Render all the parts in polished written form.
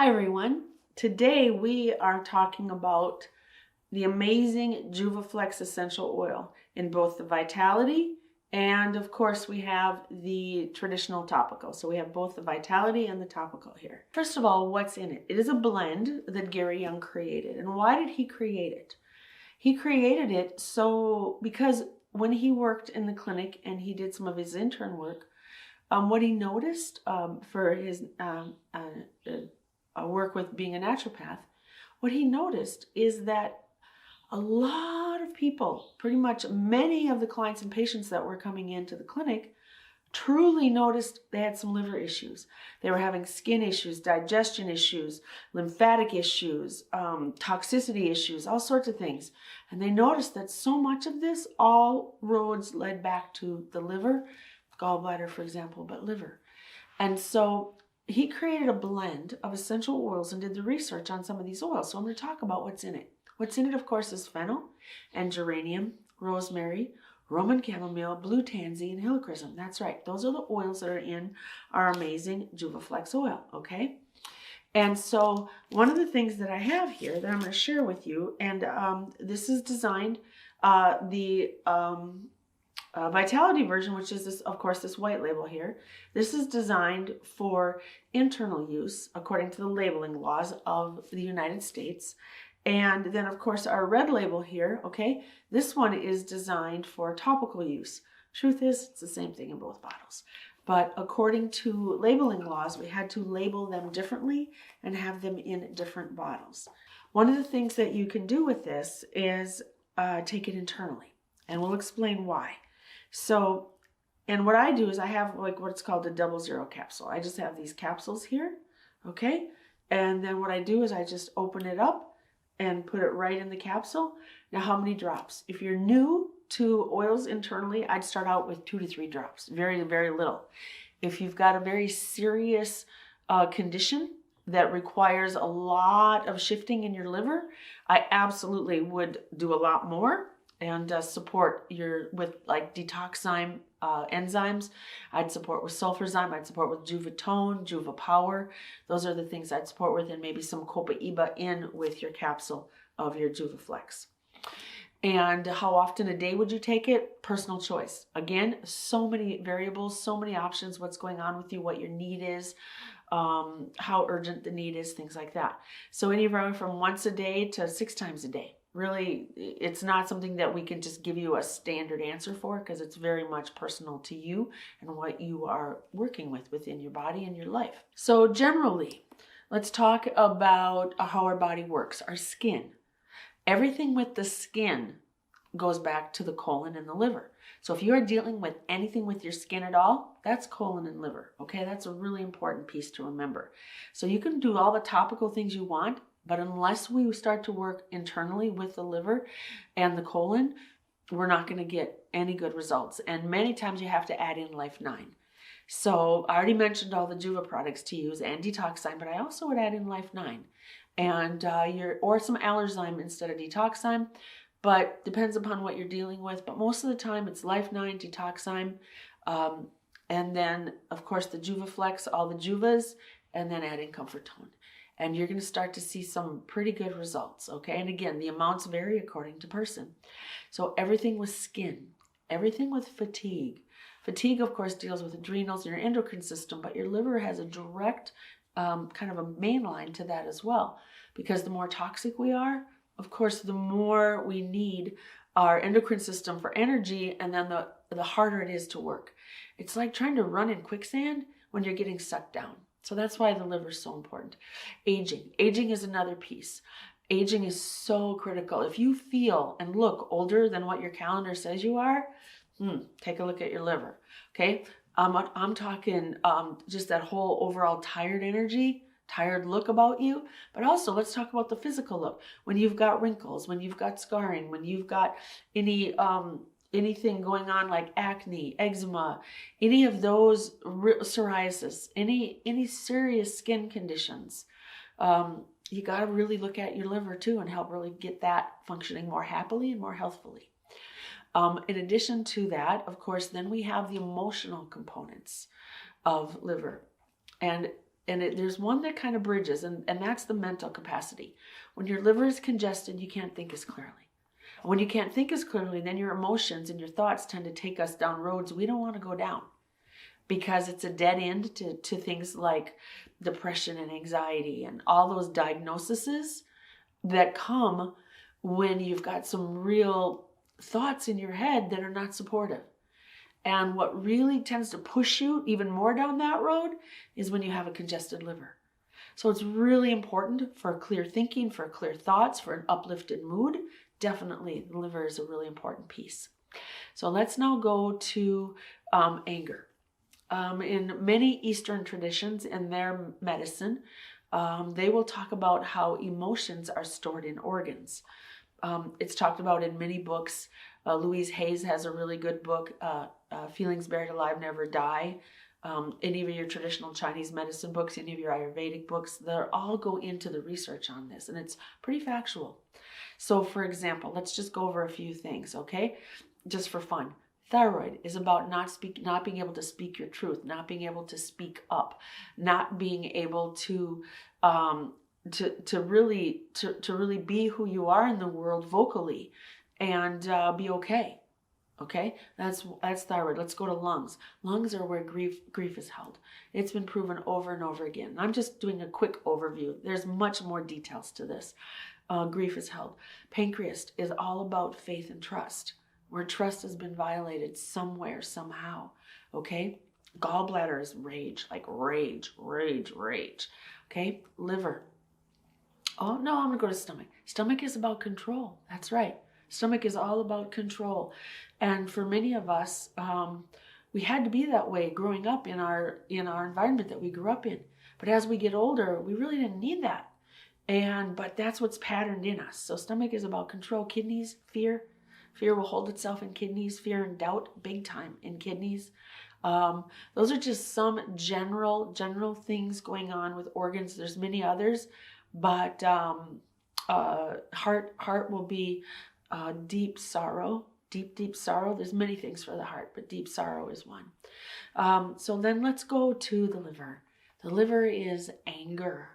Hi everyone. Today we are talking about the amazing Juvaflex essential oil in both the Vitality and of course we have the traditional topical. So we have both the Vitality and the topical here. First of all, what's in it? It is a blend that Gary Young created. And why did he create it? He created it because when he worked in the clinic and he did some of his intern work, what he noticed for his work with being a naturopath, what he noticed is that a lot of people, pretty much many of the clients and patients that were coming into the clinic, truly noticed they had some liver issues. They were having skin issues, digestion issues, lymphatic issues, toxicity issues, all sorts of things. And they noticed that so much of this, all roads led back to the liver, gallbladder, for example, but liver. And so he created a blend of essential oils and did the research on some of these oils. So I'm going to talk about what's in it. What's in it, of course, is fennel and geranium, rosemary, Roman chamomile, blue tansy, and helichrysum. That's right. Those are the oils that are in our amazing Juvaflex oil, okay? And so one of the things that I have here that I'm going to share with you, and this is designed, Vitality version, which is this, of course, this white label here. This is designed for internal use according to the labeling laws of the United States. And then, of course, our red label here, okay, this one is designed for topical use. Truth is, it's the same thing in both bottles. But according to labeling laws, we had to label them differently and have them in different bottles. One of the things that you can do with this is take it internally, and we'll explain why. So, and what I do is I have like what's called a 00 capsule. I just have these capsules here, okay? And then what I do is I just open it up and put it right in the capsule. Now, how many drops? If you're new to oils internally, I'd start out with 2 to 3 drops, very, very little. If you've got a very serious condition that requires a lot of shifting in your liver, I absolutely would do a lot more and support with like detoxzyme enzymes. I'd support with sulfurzyme. I'd support with Juvatone, Juvapower. Those are the things I'd support with, and maybe some Copaiba in with your capsule of your Juvaflex. And how often a day would you take it? Personal choice. Again, so many variables, so many options, what's going on with you, what your need is, how urgent the need is, things like that. So anywhere from once a day to 6 times a day. Really, it's not something that we can just give you a standard answer for because it's very much personal to you and what you are working with within your body and your life. So generally, let's talk about how our body works, our skin. Everything with the skin goes back to the colon and the liver. So if you are dealing with anything with your skin at all, that's colon and liver, okay? That's a really important piece to remember. So you can do all the topical things you want, but unless we start to work internally with the liver and the colon, we're not going to get any good results. And many times you have to add in Life 9. So I already mentioned all the Juva products to use and detoxzyme, but I also would add in Life 9 and or some Allerzyme instead of detoxzyme, but depends upon what you're dealing with. But most of the time it's Life 9, detoxzyme, and then of course the Juvaflex, all the Juvas, and then adding Comfort Tone. And you're going to start to see some pretty good results, okay? And again, the amounts vary according to person. So everything with skin, everything with fatigue. Fatigue, of course, deals with adrenals and your endocrine system, but your liver has a direct kind of a main line to that as well. Because the more toxic we are, of course, the more we need our endocrine system for energy, and then the harder it is to work. It's like trying to run in quicksand when you're getting sucked down. So that's why the liver is so important. Aging. Aging is another piece. Aging is so critical. If you feel and look older than what your calendar says you are, take a look at your liver, okay? I'm talking just that whole overall tired energy, tired look about you, but also let's talk about the physical look. When you've got wrinkles, when you've got scarring, when you've got anything going on like acne, eczema, any of those, psoriasis, any serious skin conditions, you got to really look at your liver too and help really get that functioning more happily and more healthfully. In addition to that, of course, then we have the emotional components of liver. And there's one that kind of bridges, and that's the mental capacity. When your liver is congested, you can't think as clearly. When you can't think as clearly, then your emotions and your thoughts tend to take us down roads we don't want to go down, because it's a dead end to things like depression and anxiety and all those diagnoses that come when you've got some real thoughts in your head that are not supportive. And what really tends to push you even more down that road is when you have a congested liver. So it's really important for clear thinking, for clear thoughts, for an uplifted mood. Definitely, the liver is a really important piece. So let's now go to anger. In many Eastern traditions in their medicine, they will talk about how emotions are stored in organs. It's talked about in many books. Louise Hayes has a really good book, Feelings Buried Alive Never Die. Any of your traditional Chinese medicine books, any of your Ayurvedic books, they all go into the research on this, and it's pretty factual. So for example, let's just go over a few things, okay? Just for fun. Thyroid is about not being able to speak your truth, not being able to speak up, not being able to really be who you are in the world vocally, and be okay. Okay, that's thyroid. Let's go to lungs. Lungs are where grief is held. It's been proven over and over again. I'm just doing a quick overview. There's much more details to this. Grief is held. Pancreas is all about faith and trust, where trust has been violated somewhere, somehow. Okay, gallbladder is rage, like rage. Okay, liver. Oh no, I'm gonna go to stomach. Stomach is about control. That's right. Stomach is all about control. And for many of us, we had to be that way growing up in our environment that we grew up in. But as we get older, we really didn't need that. But that's what's patterned in us. So stomach is about control. Kidneys, fear. Fear will hold itself in kidneys. Fear and doubt, big time in kidneys. Those are just some general things going on with organs. There's many others, but heart will be deep sorrow. Deep sorrow. There's many things for the heart, but deep sorrow is one. So then let's go to the liver. The liver is anger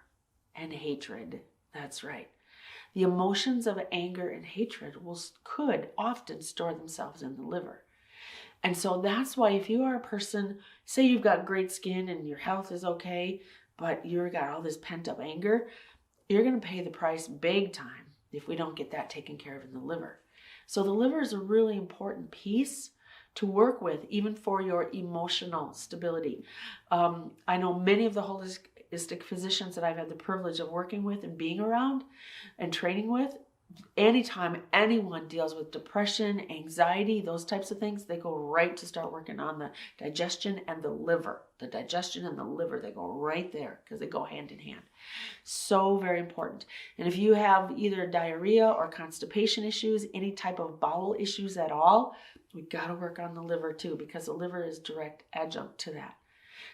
and hatred. That's right. The emotions of anger and hatred could often store themselves in the liver. And so that's why if you are a person, say you've got great skin and your health is okay, but you've got all this pent up anger, you're going to pay the price big time if we don't get that taken care of in the liver. So the liver is a really important piece to work with, even for your emotional stability. I know many of the holistic physicians that I've had the privilege of working with and being around and training with. Anytime anyone deals with depression, anxiety, those types of things, they go right to start working on the digestion and the liver. The digestion and the liver, they go right there because they go hand in hand. So very important. And if you have either diarrhea or constipation issues, any type of bowel issues at all, we got to work on the liver too, because the liver is direct adjunct to that.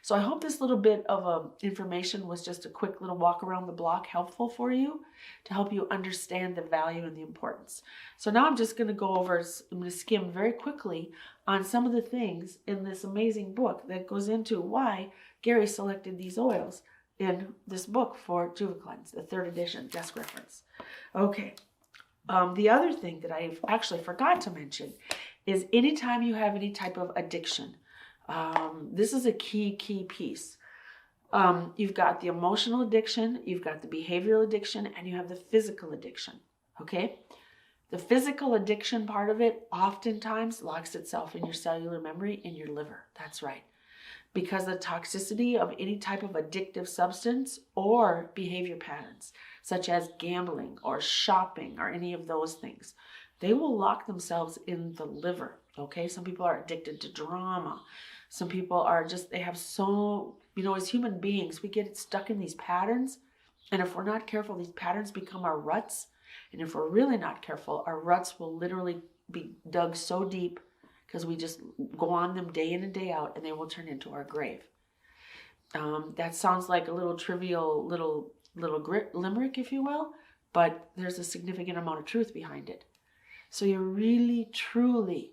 So I hope this little bit of information was just a quick little walk around the block helpful for you to help you understand the value and the importance. So now I'm just going to go over, I'm going to skim very quickly on some of the things in this amazing book that goes into why Gary selected these oils in this book for Juvaflex, the 3rd edition, desk reference. Okay. The other thing that I actually forgot to mention is anytime you have any type of addiction, this is a key piece. You've got the emotional addiction, you've got the behavioral addiction, and you have the physical addiction, okay? The physical addiction part of it oftentimes locks itself in your cellular memory in your liver. That's right. Because the toxicity of any type of addictive substance or behavior patterns, such as gambling or shopping or any of those things, they will lock themselves in the liver, okay? Some people are addicted to drama. Some people are they have so, as human beings, we get stuck in these patterns. And if we're not careful, these patterns become our ruts. And if we're really not careful, our ruts will literally be dug so deep because we just go on them day in and day out, and they will turn into our grave. That sounds like a little trivial little limerick, if you will, but there's a significant amount of truth behind it. So you really, truly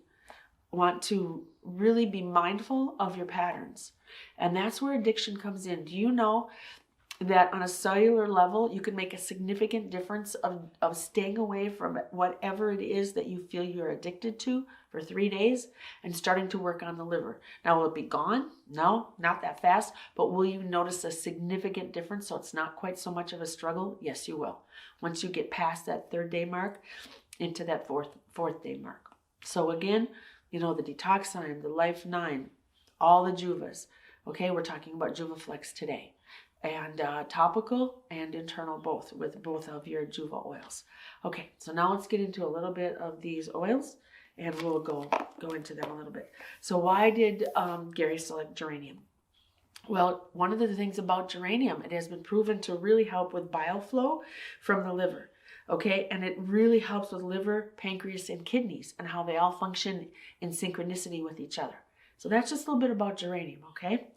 want to really be mindful of your patterns. And that's where addiction comes in. Do you know that on a cellular level, you can make a significant difference of staying away from whatever it is that you feel you're addicted to for 3 days and starting to work on the liver? Now, will it be gone? No, not that fast. But will you notice a significant difference so it's not quite so much of a struggle? Yes, you will. Once you get past that 3rd day mark into that fourth day mark. So again, the Detoxime, the Life 9, all the Juvas. Okay, we're talking about Juvaflex today. And topical and internal both, with both of your Juva oils. Okay, so now let's get into a little bit of these oils, and we'll go into them a little bit. So why did Gary select geranium? Well, one of the things about geranium, it has been proven to really help with bile flow from the liver. Okay, and it really helps with liver, pancreas, and kidneys, and how they all function in synchronicity with each other. So that's just a little bit about geranium, okay?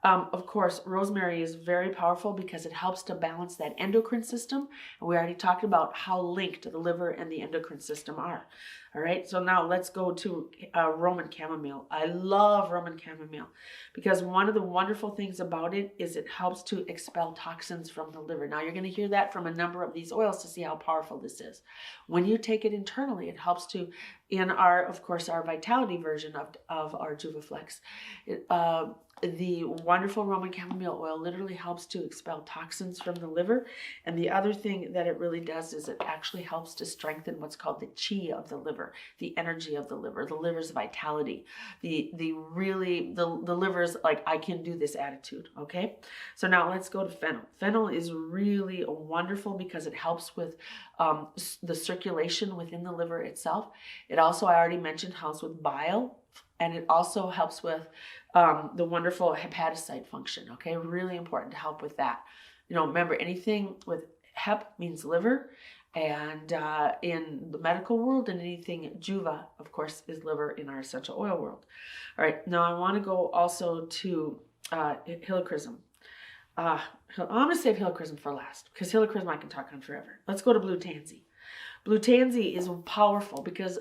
Of course, rosemary is very powerful because it helps to balance that endocrine system. And we already talked about how linked the liver and the endocrine system are. All right, so now let's go to Roman chamomile. I love Roman chamomile because one of the wonderful things about it is it helps to expel toxins from the liver. Now, you're going to hear that from a number of these oils to see how powerful this is. When you take it internally, it helps to, in our Vitality version of our Juvaflex, the wonderful Roman chamomile oil literally helps to expel toxins from the liver. And the other thing that it really does is it actually helps to strengthen what's called the chi of the liver, the energy of the liver's vitality, the liver's like, I can do this attitude. Okay, so now let's go to fennel. Fennel is really wonderful because it helps with the circulation within the liver itself. It also, I already mentioned, helps with bile. And it also helps with the wonderful hepatocyte function, okay? Really important to help with that. Remember, anything with hep means liver, and in the medical world, and anything Juva, of course, is liver in our essential oil world. All right, now I want to go also to helichrysum. I'm going to save helichrysum for last, because helichrysum I can talk on forever. Let's go to blue tansy. Blue tansy is powerful because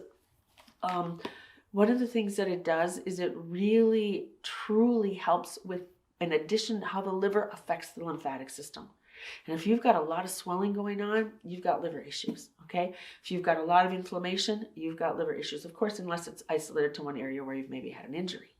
one of the things that it does is it really, truly helps with, in addition, how the liver affects the lymphatic system. And if you've got a lot of swelling going on, you've got liver issues, okay? If you've got a lot of inflammation, you've got liver issues, of course, unless it's isolated to one area where you've maybe had an injury.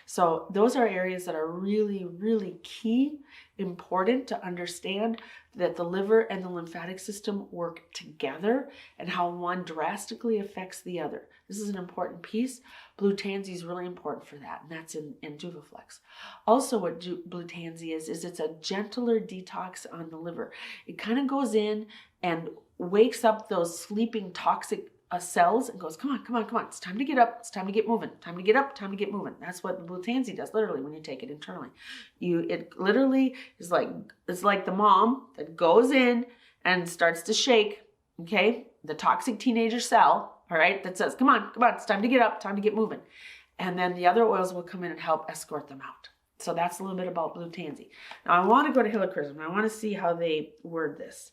So those are areas that are really, really key, important to understand that the liver and the lymphatic system work together and how one drastically affects the other. This is an important piece. Blue tansy is really important for that, and that's in Juvaflex. Also, what blue tansy is it's a gentler detox on the liver. It kind of goes in and wakes up those sleeping toxic cells and goes, come on, it's time to get up, it's time to get moving, time to get up, time to get moving. That's what the blue tansy does, literally, when you take it internally. It literally is it's like the mom that goes in and starts to shake, okay, the toxic teenager cell, all right, that says, come on, it's time to get up, time to get moving. And then the other oils will come in and help escort them out. So that's a little bit about blue tansy. Now I want to go to helichrysum. I want to see how they word this.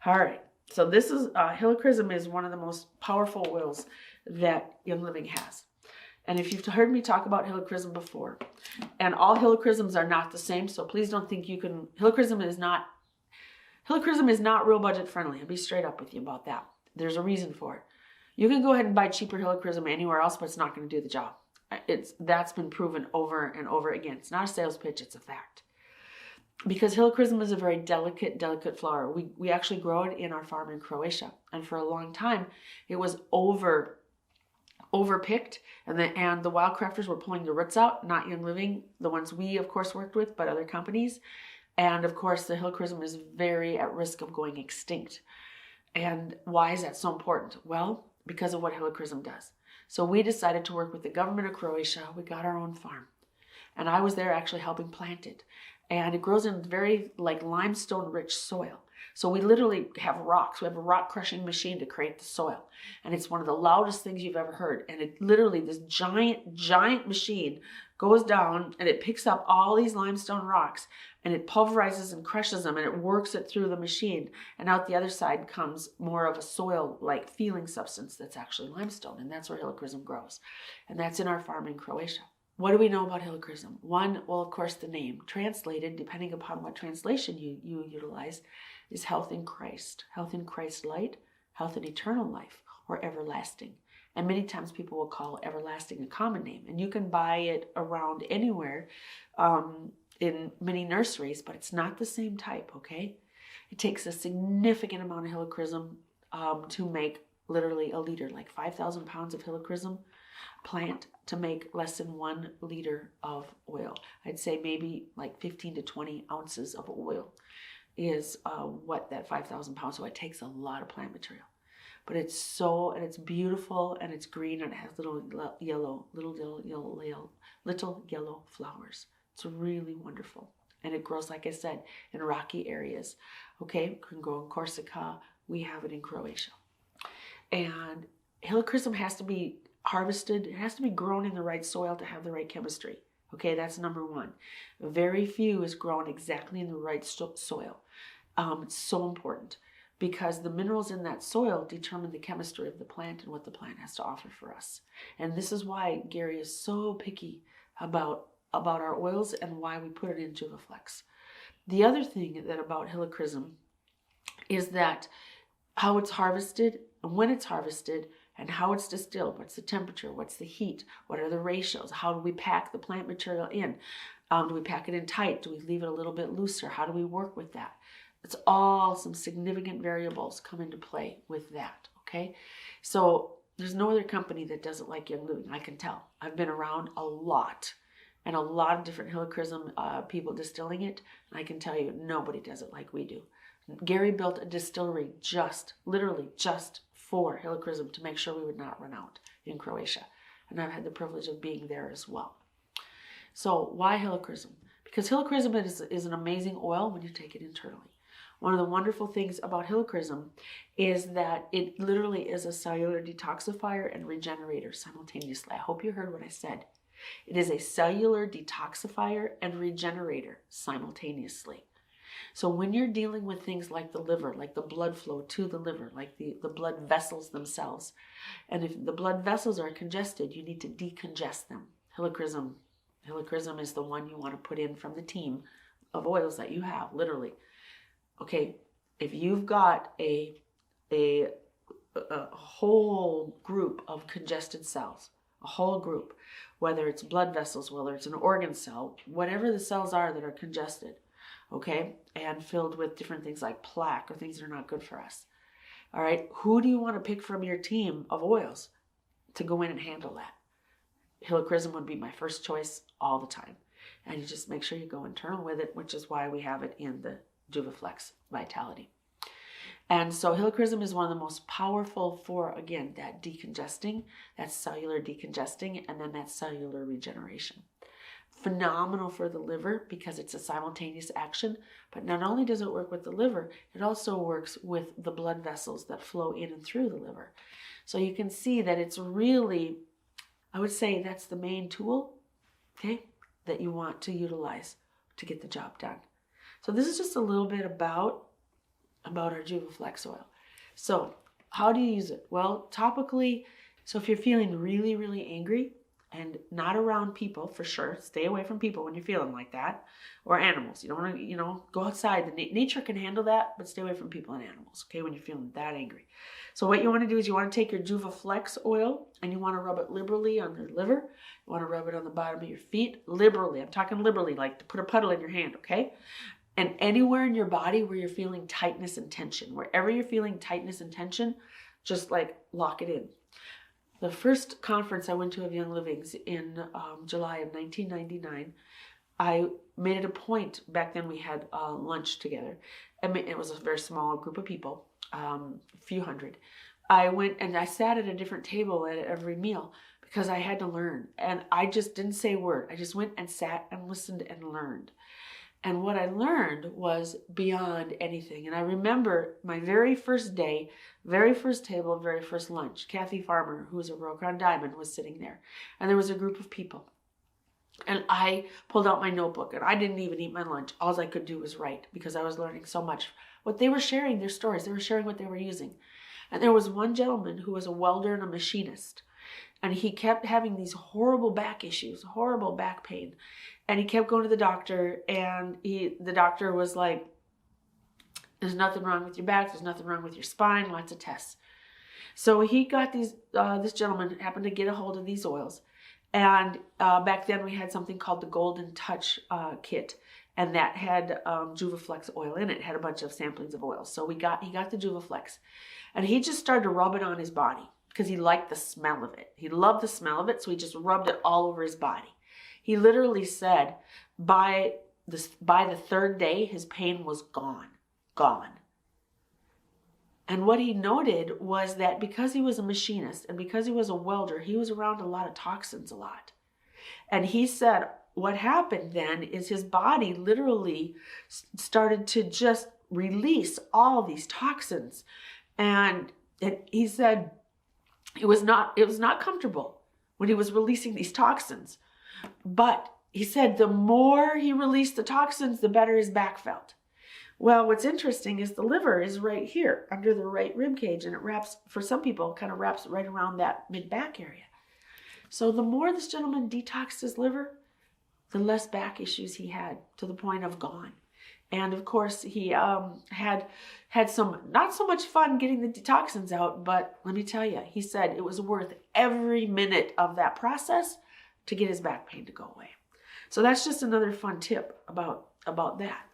All right. So this is, helichrysum is one of the most powerful oils that Young Living has. And if you've heard me talk about helichrysum before, and all helichrysums are not the same, so please don't think you can, helichrysum is not real budget friendly. I'll be straight up with you about that. There's a reason for it. You can go ahead and buy cheaper helichrysum anywhere else, but it's not going to do the job. That's been proven over and over again. It's not a sales pitch, it's a fact. Because helichrysum is a very delicate flower. We actually grow it in our farm in Croatia. And for a long time, it was overpicked. And the wildcrafters were pulling the roots out, not Young Living, the ones we, of course, worked with, but other companies. And, of course, the helichrysum is very at risk of going extinct. And why is that so important? Well, because of what helichrysum does. So we decided to work with the government of Croatia. We got our own farm. And I was there actually helping plant it. And it grows in very limestone-rich soil. So we literally have rocks. We have a rock crushing machine to create the soil. And it's one of the loudest things you've ever heard. And it literally, this giant machine goes down and it picks up all these limestone rocks and it pulverizes and crushes them and it works it through the machine. And out the other side comes more of a soil-like feeling substance that's actually limestone. And that's where helichrysum grows. And that's in our farm in Croatia. What do we know about helichrysum? One, well, of course, the name. Translated, depending upon what translation you utilize, is health in Christ. Health in Christ light, health in eternal life, or everlasting. And many times people will call everlasting a common name. And you can buy it around anywhere in many nurseries, but it's not the same type, okay? It takes a significant amount of helichrysum to make literally a liter, like 5,000 pounds of helichrysum plant to make less than 1 liter of oil. I'd say maybe like 15 to 20 ounces of oil is what that 5,000 pounds. So it takes a lot of plant material. But it's and it's beautiful, and it's green, and it has little yellow flowers. It's really wonderful. And it grows, like I said, in rocky areas. Okay, it can grow in Corsica. We have it in Croatia. And helichrysum has to be harvested. It has to be grown in the right soil to have the right chemistry. Okay, that's number one. Very few is grown exactly in the right soil. It's so important, because the minerals in that soil determine the chemistry of the plant and what the plant has to offer for us. And this is why Gary is so picky about our oils and why we put it in Juvaflex. The other thing that about helichrysum is that how it's harvested, and when it's harvested, and how it's distilled. What's the temperature? What's the heat? What are the ratios? How do we pack the plant material in? Do we pack it in tight? Do we leave it a little bit looser? How do we work with that? It's all some significant variables come into play with that, okay? So there's no other company that does it like Young Living. I can tell. I've been around a lot, and a lot of different helichrysum people distilling it, and I can tell you nobody does it like we do. Gary built a distillery literally just for helichrysum to make sure we would not run out in Croatia. And I've had the privilege of being there as well. So why helichrysum? Because helichrysum is an amazing oil when you take it internally. One of the wonderful things about helichrysum is that it literally is a cellular detoxifier and regenerator simultaneously. I hope you heard what I said. It is a cellular detoxifier and regenerator simultaneously. So when you're dealing with things like the liver, like the blood flow to the liver, like the blood vessels themselves, and if the blood vessels are congested, you need to decongest them. Helichrysum is the one you want to put in from the team of oils that you have, literally. Okay, if you've got a whole group of congested cells, a whole group, whether it's blood vessels, whether it's an organ cell, whatever the cells are that are congested, okay, and filled with different things like plaque or things that are not good for us. All right, who do you want to pick from your team of oils to go in and handle that? Helichrysum would be my first choice all the time. And you just make sure you go internal with it, which is why we have it in the Juvaflex Vitality. And so helichrysum is one of the most powerful for, again, that decongesting, that cellular decongesting, and then that cellular regeneration. Phenomenal for the liver because it's a simultaneous action, but not only does it work with the liver, it also works with the blood vessels that flow in and through the liver. So you can see that it's really, I would say that's the main tool, okay, that you want to utilize to get the job done. So this is just a little bit about our Juvaflex oil. So how do you use it? Well, topically, so if you're feeling really, really angry and not around people, for sure, stay away from people when you're feeling like that, or animals. You don't want to, go outside. Nature can handle that, but stay away from people and animals, okay, when you're feeling that angry. So what you want to do is you want to take your Juvaflex oil and you want to rub it liberally on your liver. You want to rub it on the bottom of your feet, liberally. I'm talking liberally, like to put a puddle in your hand, okay? And anywhere in your body where you're feeling tightness and tension, wherever you're feeling tightness and tension, just like lock it in. The first conference I went to of Young Living's in July of 1999, I made it a point, back then we had lunch together. It was a very small group of people, a few hundred. I went and I sat at a different table at every meal because I had to learn. And I just didn't say a word. I just went and sat and listened and learned. And what I learned was beyond anything. And I remember my very first day, very first table, very first lunch. Kathy Farmer, who was a Rock on Diamond, was sitting there. And there was a group of people. And I pulled out my notebook and I didn't even eat my lunch. All I could do was write because I was learning so much. What they were sharing, their stories, they were sharing what they were using. And there was one gentleman who was a welder and a machinist. And he kept having these horrible back issues, horrible back pain. And he kept going to the doctor, and the doctor was like, there's nothing wrong with your back, there's nothing wrong with your spine, lots of tests. So he got this gentleman happened to get a hold of these oils. And back then we had something called the Golden Touch kit. And that had Juvaflex oil in it. It had a bunch of samplings of oils. So he got the Juvaflex. And he just started to rub it on his body because he liked the smell of it. He loved the smell of it, so he just rubbed it all over his body. He literally said by the third day, his pain was gone. And what he noted was that because he was a machinist and because he was a welder, he was around a lot of toxins a lot. And he said what happened then is his body literally started to just release all these toxins. And he said it was not comfortable when he was releasing these toxins. But he said the more he released the toxins, the better his back felt. Well, what's interesting is the liver is right here under the right rib cage, and it wraps, for some people, kind of wraps right around that mid-back area. So the more this gentleman detoxed his liver, the less back issues he had, to the point of gone. And of course, he had some, not so much fun getting the toxins out, but let me tell you, he said it was worth every minute of that process to get his back pain to go away. So that's just another fun tip about that.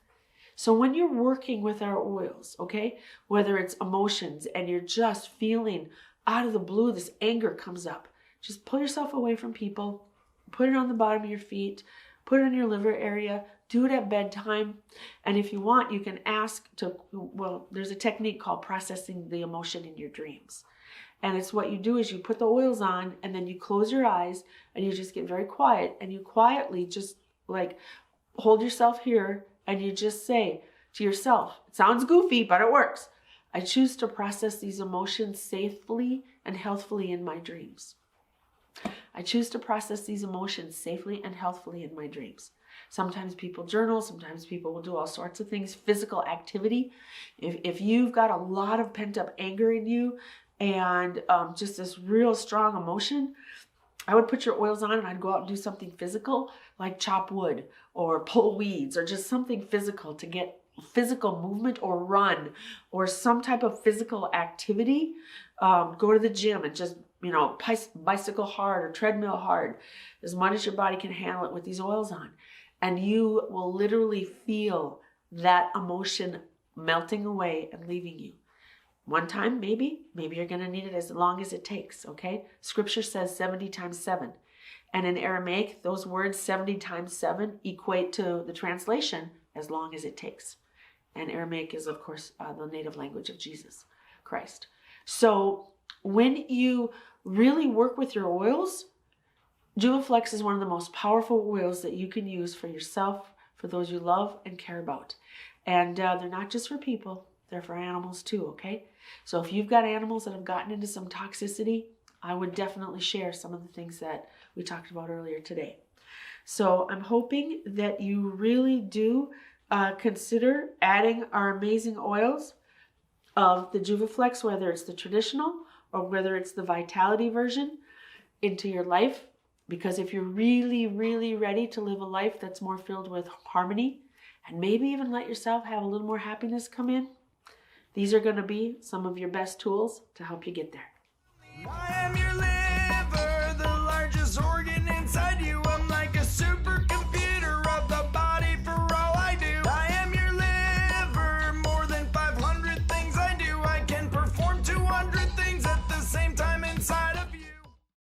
So when you're working with our oils, okay, whether it's emotions and you're just feeling out of the blue, this anger comes up, just pull yourself away from people, put it on the bottom of your feet, put it in your liver area, do it at bedtime. And if you want, you can ask to, well, there's a technique called processing the emotion in your dreams. And it's what you do is you put the oils on and then you close your eyes and you just get very quiet and you quietly just like hold yourself here and you just say to yourself, it sounds goofy, but it works. I choose to process these emotions safely and healthfully in my dreams. I choose to process these emotions safely and healthfully in my dreams. Sometimes people journal, sometimes people will do all sorts of things, physical activity. If you've got a lot of pent-up anger in you and just this real strong emotion, I would put your oils on and I'd go out and do something physical, like chop wood or pull weeds or just something physical to get physical movement or run or some type of physical activity. Go to the gym and just, bicycle hard or treadmill hard as much as your body can handle it with these oils on. And you will literally feel that emotion melting away and leaving you. One time, maybe you're going to need it as long as it takes, okay? Scripture says 70 times 7. And in Aramaic, those words 70 times 7 equate to the translation as long as it takes. And Aramaic is, of course, the native language of Jesus Christ. So when you really work with your oils, Juvaflex is one of the most powerful oils that you can use for yourself, for those you love and care about. And they're not just for people, they're for animals too, okay? So if you've got animals that have gotten into some toxicity, I would definitely share some of the things that we talked about earlier today. So I'm hoping that you really do consider adding our amazing oils of the Juvaflex, whether it's the traditional or whether it's the Vitality version, into your life. Because if you're really, really ready to live a life that's more filled with harmony and maybe even let yourself have a little more happiness come in, these are going to be some of your best tools to help you get there.